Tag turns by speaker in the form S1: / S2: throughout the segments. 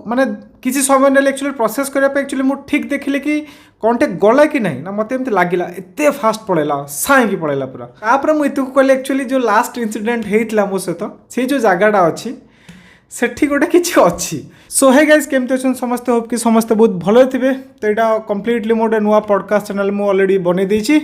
S1: माने किसी समय ना एक्चुअली प्रोसेस करने एक्चुअली मुझे ठीक देखिले कि कौनटे गला कि नहीं ना मत एमती लगे एत फास्ट पड़ेगा साइकी पड़ेगा पूरा तापर मुझे कहली एक्चुअली जो लास्ट इनसीडेंट होता मो सहित से जो जगटा अच्छी सेठी गोटे किसी अच्छी सो है गाइज केमती अच्छा समस्ते होप कि समस्ते बहुत भल थे। तो यहाँ कम्प्लीटली मोटे नुआ पॉडकास्ट चैनल मुझे ऑलरेडी बनई देछि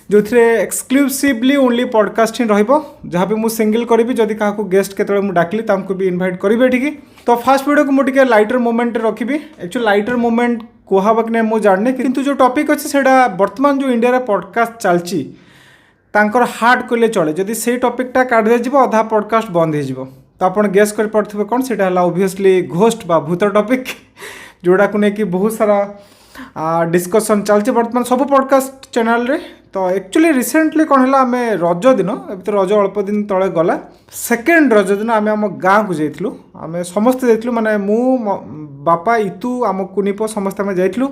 S1: जो थे एक्सक्लूसिवली ओनली पॉडकास्ट ही रहा भी मुझे सिंगल करी जदि क्या गेस्ट के डाकिली भी इनवाइट करी एठिकी। तो फास्ट वीडियो को मुझे लाइटर मोमेंट रखी एक्चुअली लाइटर मोमेंट कहवा कि नहीं मुझे जाने किंतु जो टॉपिक अच्छे से बर्तमान जो इंडिया पॉडकास्ट चलती तांकर हार्ड कहले चले जदि से टॉपिकटा काढ़ दि अधा पॉडकास्ट बंद हो तो आप गेस कर पार्थे कौन से ओबियसली घोस्ट बा भूत टॉपिक जोड़ा को लेकिन बहुत सारा डिस्कशन चलती बर्तमान सब पॉडकास्ट चैनल रे। तो एक्चुअली रिसेंटली कौन है आम रज दिन तो रज अल्प दिन तले गला सेकेंड रज दिन आम आम गाँव को जाइलु आम समस्ते जाइलु माने मु बापा इतु आम कुनीप समस्ते आम जाइलु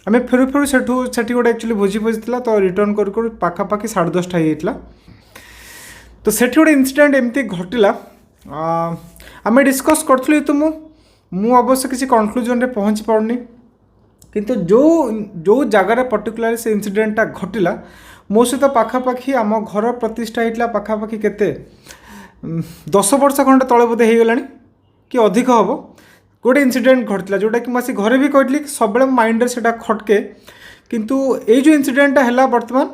S1: आम फेरु फेरु सेठी गोटे एक्चुअली भोजी भोजी तो रिटर्न कर पाखापाखि 10:30 होता। तो सेठी गोटे इनसीडेंट एमती घटिला आम डिस्कस करूँ तो मु अवश्य किसी कनक्लूजन रे पहुँची पारनी किंतु जो जगार पर्टिकुलर से इनसीडेंटा घटिला मो सहित पाखापाखि आम घर प्रतिष्ठा होता पाखापाखि केते 10 वर्ष खंडे तले बोधे हो गला कि अधिक हम गोटे इनसीडेंट घटला जोटा कि मुझे घरे भी कहली सब माइंड से खटके किंतु ये जो इनसीडेंटा है बर्तमान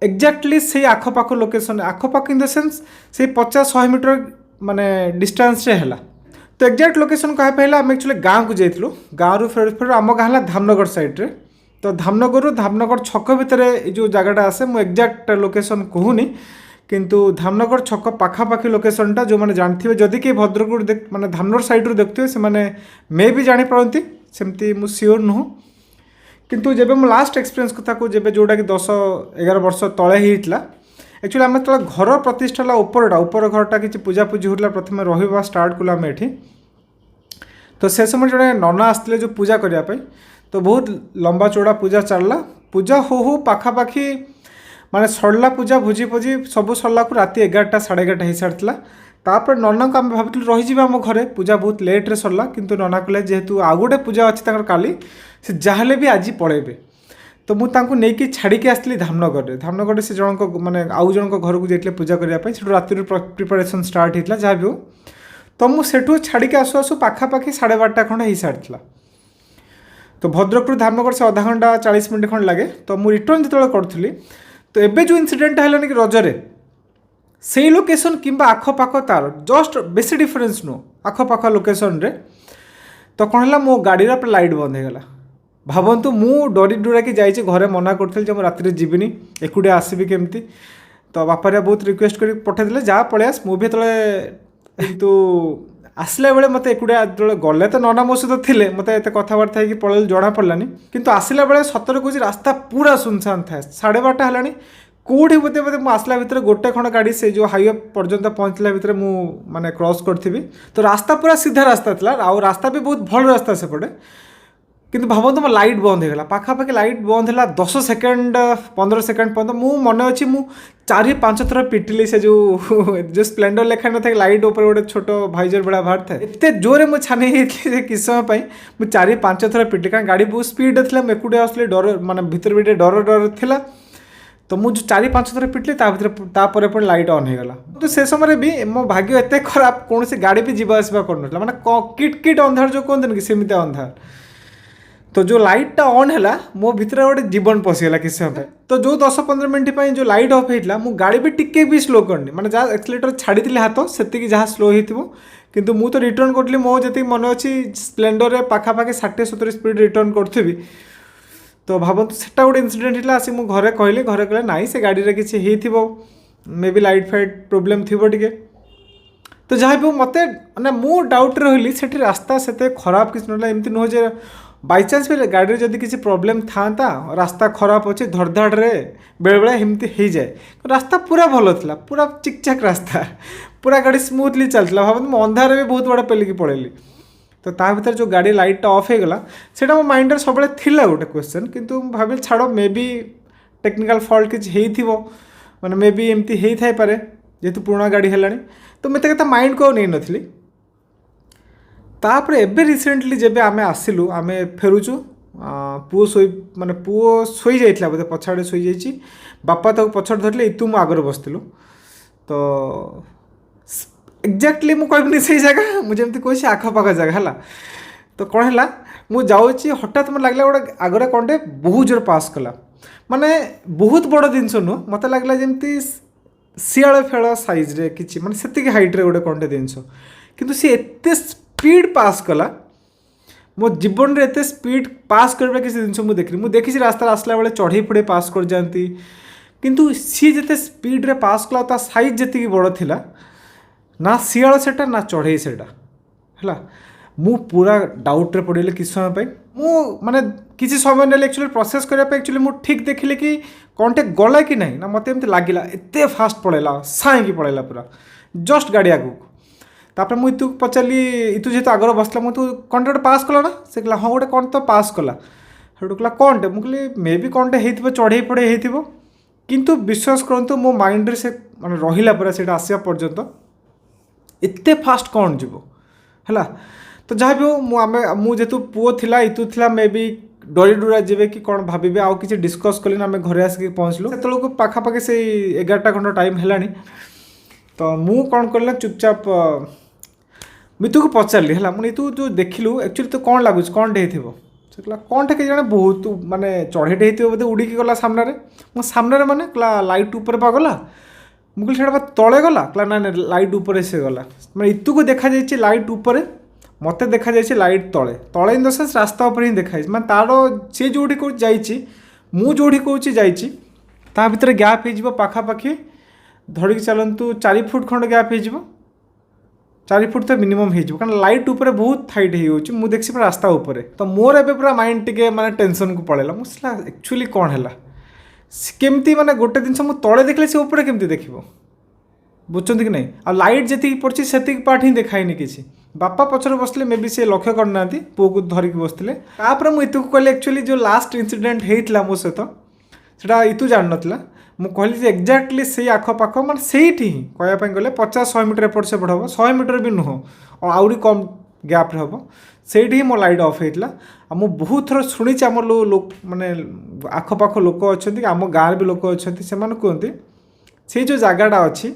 S1: एक्जाक्टली से आखपाख लोकेशन आखपाख इन द सेंस से 50-100 मीटर माने डिस्टेंस रे है। तो एक्जाक्ट लोकेशन कह पहले आम एक्चुअली गाँव को जाइलु गाँव रु फेर आम गाँव है धामनगर साइड रे। तो धामनगर छक भितर जो जगटा आसे मु एक्जाक्ट लोकेशन कहूनी किंतु धामनगर छक पाखापाखि लोकेशनटा जो मैंने जानते जदि कि भद्रक माने धामनगर साइड रू देखते से मैंने मे भी जापारती सेमती मु सियोर नुह किंतु जब मो लास्ट एक्सपीरियंस कथा को जब जोटा कि 10-11 वर्ष तले होता एक्चुअली आम तो घर प्रतिष्ठा ऊपर घरटा कि पूजापूजी होता प्रथम रहा स्टार्ट कलु आम एठी। तो से समय जो नना आसते जो पूजा करने तो बहुत लंबा चौड़ा पूजा चलला पूजा हो पाखापाखि माने सरला पूजा भोजी भोजी सब सरला को राति 11-11:30 हो सारी तापर नना को आम भावुँ रही आम घरे पूजा बहुत लेट्रे सरला किंतु नना कहले जेहेतु आउ गोटे पूजा अच्छी काली से जहाँ भी आज पलैबे। तो मुझे नहीं छाड़ी आसली धामनगर से जनक माने आउ जन घर को जाइए पूजा करने से राति प्रिपरेसन स्टार्ट होता जहाँ भी हो। तो मुझे छाड़ी आसु आसु पाखापाखि 12:30 खंडे हो सारी। तो भद्रक धामनगर से आधा घंटा 40 मिनट खंड लगे। तो मुझे रिटर्न जो करी तो एबे जो इनसीडेंट है कि रजरे से लोकेशन कि आखपाख तार जस्ट बेसी डिफरेन्स नु आखपाख लोकेशन रे। तो कौन है मो गाड़ी लाइट बंद हो गला भावतु मु डरी डुरा कि जाइए घरे मना करी राति जीविनी एकुटे आसबि केमती। तो बापारिया बहुत रिक्वेस्ट कर पठेदे जा पलि आस मुझे किंतु आसला बेले मत एकुटिया जो गले तो नना मो सहित थे मत एत कथबार्ता हो पलैल जना पड़लानी किंतु आसला बेले सतर कौच रास्ता पूरा सुनसान था 12:30 है कौटी बोधे बोधे मुझे आसला भितर गोटे खंड गाड़ी से जो हाईवे पर्यंत पहुँचला भितर माने क्रॉस करी। तो रास्ता पूरा सीधा रास्ता था आउ रास्ता भी बहुत भल रास्ता सेपटे किंतु भावतु मो लाइट बंद होगा पाखापाखि लाइट बंद है 10 सेकेंड 15 सेकेंड पर्यटन मु मन अच्छी मु 4-5 थर पिटिली से जो स्प्लेंडर लेखा न था लाइट ऊपर गोटे छोट भाइजर बड़ा बाहर था एत जोरे मुझे छानी किस समय मुझे 4-5 थर पिटिली कारण गाड़ी बहुत स्पीड था मुझे आसली डर माने भीतर भी डर था। तो मुझे 4-5 थर पिटिली लाइट ऑन हो गला। तो से समय भी मो भाग्य एत खराब कौन से गाड़ी भी जीवा आसवा कर माने किट किट अंधार जो कहते कि सेमती अंधार। तो जो लाइटा ऑन है मो भितर गोटे जीवन पशिगला किस समय। तो जो 10-15 मिनट जो लाइट ऑफ होता मु गाड़ी भी टिके भी स्लो करनी माने जहाँ एक्सीलेटर छाड़ी हाथ से जहाँ स्लो हो किंतु मु तो रिटर्न करी मो जी मन अच्छी स्प्लेंडर पाखापाखि 60-70 स्पीड रिटर्न करी। तो भावतु से गोटे इनसीडेंट है आसी मु घरे कहली घरे कहले नाई से गाड़ी रे किसी हो may be light fight problem थी टे। तो जहाँ भी मत मैंने मु डाउट रही से रास्ता से खराब किसी ना एमती नुह जे बाई चान्स भी गाड़ी जदि किसी प्रोब्लेम था रास्ता खराब अच्छे धड़धाड़ रे बेले बेले एमती हो जाए रास्ता पूरा भल था पूरा चिकचाक रास्ता पूरा गाड़ी स्मूथली चलता भाव मुझे अंधार भी बहुत बड़ा पेलिकी पड़ेली। तो ता भीतर जो गाड़ी लाइटा ऑफ हो गला सेटा मो माइंड सब गोटे क्वेश्चन किंतु भाविल छाड़ मे बी टेक्निकल फॉल्ट किसी हो मैंने मे बी एमती हो थाई पारे जेहेतु पुराना गाड़ी है तो मुझे माइंड को नहीं नथली। तापर एबे रिसेंटली जेबे आमे आसिलु आमे फेरुचु पुओ सोई माने पुओ सोई जाइतला बोधे पछाड़े सोई जाइची बापा ताको पछाड़ धरले इतु मु आगरे बसतिलु तो एक्जाक्टली मु कहबिनी सही जगह मु जेमति कहछि आखा पाखा जगह हला तो कौन है मु जाऊँगी हठात मत लगला गोटे आगरे कौनटे बहुत जोर पास कला माने बहुत बड़ जिनस नुह मत लगला जमी शियाल फेल साइज रे किछि माने सेतिक हाइट रे गोटे कौनटे जिनस किंतु सी एते स्पीड पास कला मो जीवन रे एते स्पीड पास करबा किसी जिनस मु देखी रास्ता आसला बेले चढ़ई फड़े पास कर जाती किंतु सी जिते स्पीड रे पास कला ता साइज जति बड़ थिला ना शियाल सेटा ना चढ़ई सेटा है मु पूरा डाउट रे पड़े कि समय पाई मु माने किसी समय ने एक्चुअली प्रोसेस करबा एक्चुअली मु ठीक देखिले कि कौनटे गला कि नहीं ना मते एमती लागिला एते फास्ट पड़ेला साई की पड़ेला पूरा जस्ट गाड़ी आगु तापर मु इतु पचाली इतु जेतो आगर बसला मु तू कौनटे पास कला ना से कहला हाँ गोटे कौन तो पास कला हेटु कहला कौनटे मु कहली मे बी कौनटे हेतिबो चढ़ई पड़े हेतिबो किंतु विश्वास करंतु मो माइंड रे से माने रहिला पूरा सेटा आसिया पर्यंत एते फास्ट कौन जीवो हला तो जहाँ भी हो मुझे पुओ थिला इतु थिला मे बी डरी डुरा जीवे कि कौन भावे आउ कि डिस्कस कले आम घरे आसिक पहुँचलु से पाखापाखि से 11टा खंड टाइम है तो मु कौन कर चुपचाप मितु को पचारि है मुझे तू जो देखिलु एक्चुअली तो कौन लगुच कौन टे से कहला कौन टे जाने बहुत माने चढ़ेटे होते बोधे उड़ीकी गला सामने मो सामने माने कहला लाइट ऊपर पा गला मुझे से तले गला कहला ना लाइट ऊपर से गला मैं इतु को देखा जाइए लाइट ऊपर मत देखा जाइए लाइट तले तले इन द सेंस रास्ता उपर ही देखा मैं तार सी जो कौन जोड़ी कौन जाइए ता भर गैप हो पाखापाखि धरिक चलतु 4 फुट खंड गैप हो 4 फुट तो मिनिमम हो कारण लाइट ऊपर बहुत हाइट हो देखी रास्ता उपर तो मोर ए पूरा माइंड टे माने टेंशन को पड़ेगा मुझे एक्चुअली कौन है केमती माने गोटे जिनस मु तले देखले से ऊपर केमती देखिबो बुझुंत कि नहीं आ लाइट जी पड़ी से पार्ट ही देखाईनी किसी बापा पछर बसले मे बी से लक्ष्य करना पुओ को धरिक बसते तापर मुझे इतु कहली एक्चुअली जो लास्ट इनसीडेंट होता मो सहित सेटा इतु जान नाला मु कहली एक्जाक्टली से आखपाख माने सेठी ही कहवाई गले 50-100 मीटर एपट सेपट हम 100 मीटर भी नुह और आहरी कम गैप हम सेठी ही मो लाइट ऑफ होता आ मु बहुत थर शुणी आम लोक माने आखपाख लोक अच्छा आम गाँव भी लोक अच्छा से कहते से जो जगहटा अच्छी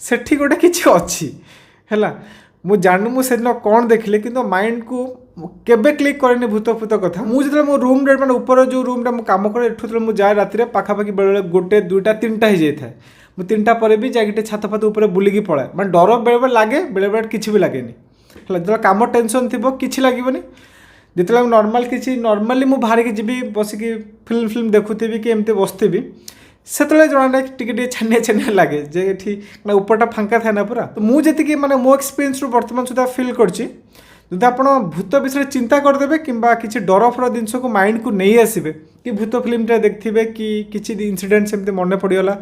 S1: सेठी गोटे किसी अच्छी है मु जानू मुझे कौन देखिले कि माइंड को केबे क्लिक करेनि भूत फूत कथा मुझे मो रूम रे माने ऊपर जो रूम रे मु काम करे एठु मु जाए राति पाखापाखि बेले गोटे 2टा 3टा हो जाए मु 3टा पर भी जाए छात फात ऊपर बुलिकी पड़ाए मैं डर बेले बेले लगे बेले बेले किसी भी लगे जो कम टेंशन थी कि लगे जिते नॉर्मल किसी नॉर्मली मु बाहर की जी बसिकी फिल्म देखुथी कि एमती बसती से जना टे छानिया छानिया लगे जे ये ऊपरटा फांका था ना पूरा तो मुझे माने मो एक्सपीरियंस रू बर्तमान सुधा फिल करछि जदि आप भूत विषय चिंता करदे कि किसी डर फर जिन को माइंड को नहीं आसबे कि भूत फिल्मटा देखिए कि किसी इनसीडेंट सेमती मन पड़गला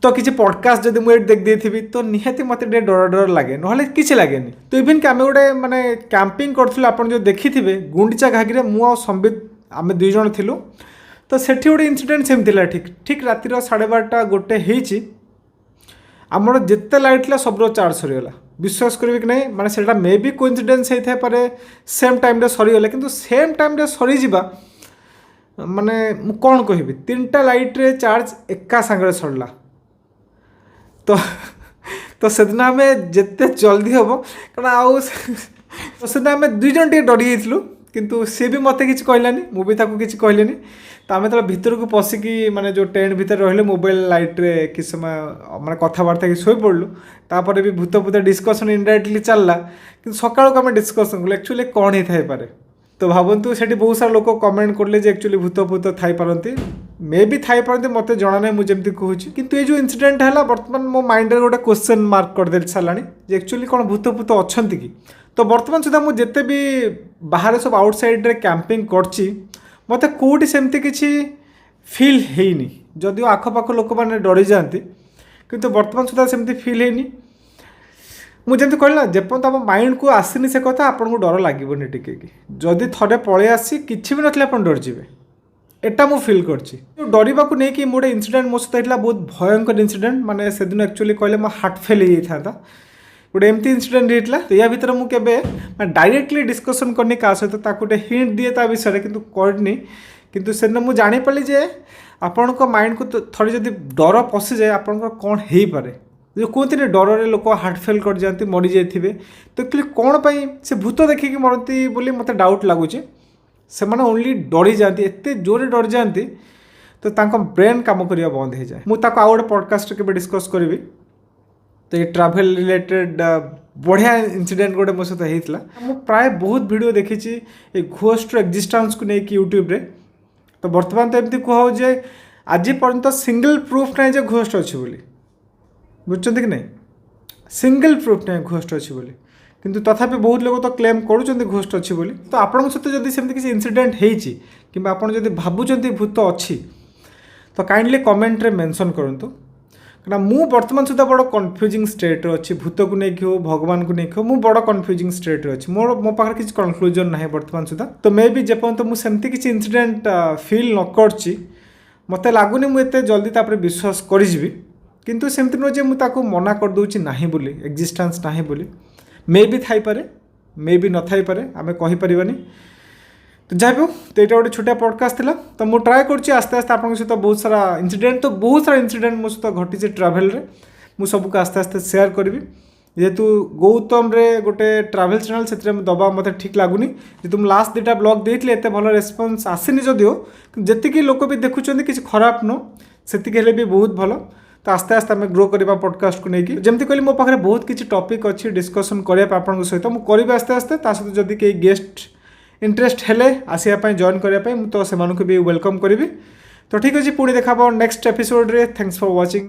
S1: तो किसी पॉडकास्ट जब मुझे देख देथि तो निहाती मत डर डर लगे ना कि लगे तो इवन कि आम गोटे माने कैंपिंग करूँ आप जो देखी गुंडीचा घागीरे मु संबित आम 2 जण थिलु तो सेठी गोटे इनसीडेंट सेमती ठीक ठीक रातिर 12:30 गोटे होती आमर जिते लाइट था सब चार्ज सरीगला विश्वास करेंगे कि नहीं माने सेटा मे बी कोइंसिडेंस होता है पारे सेम टाइम रे सरीगला किंतु सेम टाइम रे सरीजा माने मु कौन कहबी 3टा लाइट रे चार्ज एका सांगरे सड़ला तो तो सेदिन आम जिते जल्दी हम कारण आउ तो सेदिन आम 2 जण टे डरी जाइलु किंतु सी भी मत कि कहलानी मुझे ताको किसी कहलेनी तो आम तो भीतर को पशिकी माने जो टेंट भीतर रहिले मोबाइल लाइट रे किस समय माने कथबार्ता की शोई पड़लु तापर भी भूत भूत डिस्कसन इनडायरेक्टली चलला कि सकाळ को आम डिस्कसन कलु एक्चुअली कौन ही थाई पारे तो भावतु से बहुत सारा लोक कमेंट करले जे एक्चुअली भूत भूत थाई पारती मे भी थाई पारती मत जना ना मुझे कहूँ किंतु ये जो इनसीडेंट है बर्तमान मो माइंड रे गोटे क्वेश्चन मार्क कर दे साराणी जे एक्चुअली कौन भूत भूत अच्छा कि तो बर्तमान सुधा मुझे जिते भी बाहर सब आउटसाइड रे कैंपिंग करची मत कौटी सेमती किसी फिल हैनी जदिव आखपाख लोक मैंने डरी जाती किंतु बर्तमान सुधा सेमती फिल हैनी मुझे कहला जेपर्यंत आम माइंड को आसनी से कथा आपको डर लगे टिके जदि थरे पलि आसी किसी भी ना आप डर जाए एटा मु फिल करछि डरिबा को नहीं कि मोटे इनसीडेंट मो सहित बहुत भयंकर इनसीडेंट माने से दिन एक्चुअली कहले मो हार्ट फेल हो जाता गोटे एमती इनसीडेंट होता तो या भितर मुझे डायरेक्टली डिस्कसन करनी क्या सहित गोटे हिंट दिए ता विषय किंतु करनी किंतु से मुझे जानीपाली जे आपण माइंड को थोड़ी जब डर पशि जाए आपंकर कौन हो पारे जो कहते डर लोक हार्ट फेल कर जाती मरी जाइए तो एक्चुअली कौन पाई से भूत देखिकी मरती बोली मत डाउट लगुच से ओनली डरी जाती एत जोरे डर जाती तो तांको ब्रेन काम करने बंद हो जाए मुझे आउ गोटे पॉडकास्ट के डिस्कस करी तो ये ट्रैवल रिलेटेड बढ़िया इनसीडेंट गोटे मो सहित होता मुझे प्राय बहुत वीडियो देखी ये घोस्ट एक्जिस्टेंस को लेकिन यूट्यूब रे तो बर्तमान तो एमती कह जे आज पर्यंत सिंगल प्रूफ ना जे घोस्ट अच्छी बोली बुझुंट कि नहीं सिंगल प्रूफ ना घोस्ट अच्छी बोली किंतु तथापि बहुत लोग तो क्लेम करुँच घोस्ट अच्छी बोली तो आपन सहित जब सेमती किसी इनसीडेंट होती कि आपड़ भावुं भूत अच्छी तो काइंडली कमेंट रे मेंशन करंतु ना मु वर्तमान सुधा बड़ कन्फ्यूजिंग स्टेट अच्छी भूत को लेकिन हो भगवान को लेकिन हो मु बड़ कन्फ्यूजिंग स्टेट अच्छी मो पाखे किसी कन्क्लूजन ना वर्तमान सुधा तो मे भी जेपर्यंत मुझे किसी इनसीडेंट फिल न कर मत लगुनि मुझे जल्दी तापर विश्वास करी किंतु सेमती नुहे मुझे मना करदे ना बोली एक्जिस्टेंस ना बोली मे भी थाई पारे मे भी न थाई पारे आमे कहि परिबानी तो जहाँ भी हो तो यहाँ गोटे छोटिया पॉडकास्ट था तो मुझे ट्राए कर आस्ते आस्ते आपन सहित बहुत सारा इनसीडेंट तो बहुत सारा इनसीडेंट मो सहित घटी ट्राभेल मुझे सबको आस्ते आस्ते शेयर करी जेहेतु गौतम रे गोटे ट्राभेल चैनल से दबा मत ठीक लगुनि जेहतु लास्ट दुटा ब्लॉग देते एत भल रेस्पन्स आसनी जदिओ जी लोक भी देखुं किसी खराब नो से भी बहुत भल तो आस्ते आस्ते आम ग्रो करवा पॉडकास्ट को लेकिन जमती कहली मो पाखे बहुत किसी टॉपिक अच्छी डिस्कसन करने आप सहित मुझे करी आस्ते आस्ते सहित जदि कई गेस्ट इंटरेस्ट हेले आसिया जॉइन करने तो से भी वेलकम करी तो ठीक अच्छे पुणी देखा नेक्स्ट एपिसोड रे थैंक्स फॉर वाचिंग।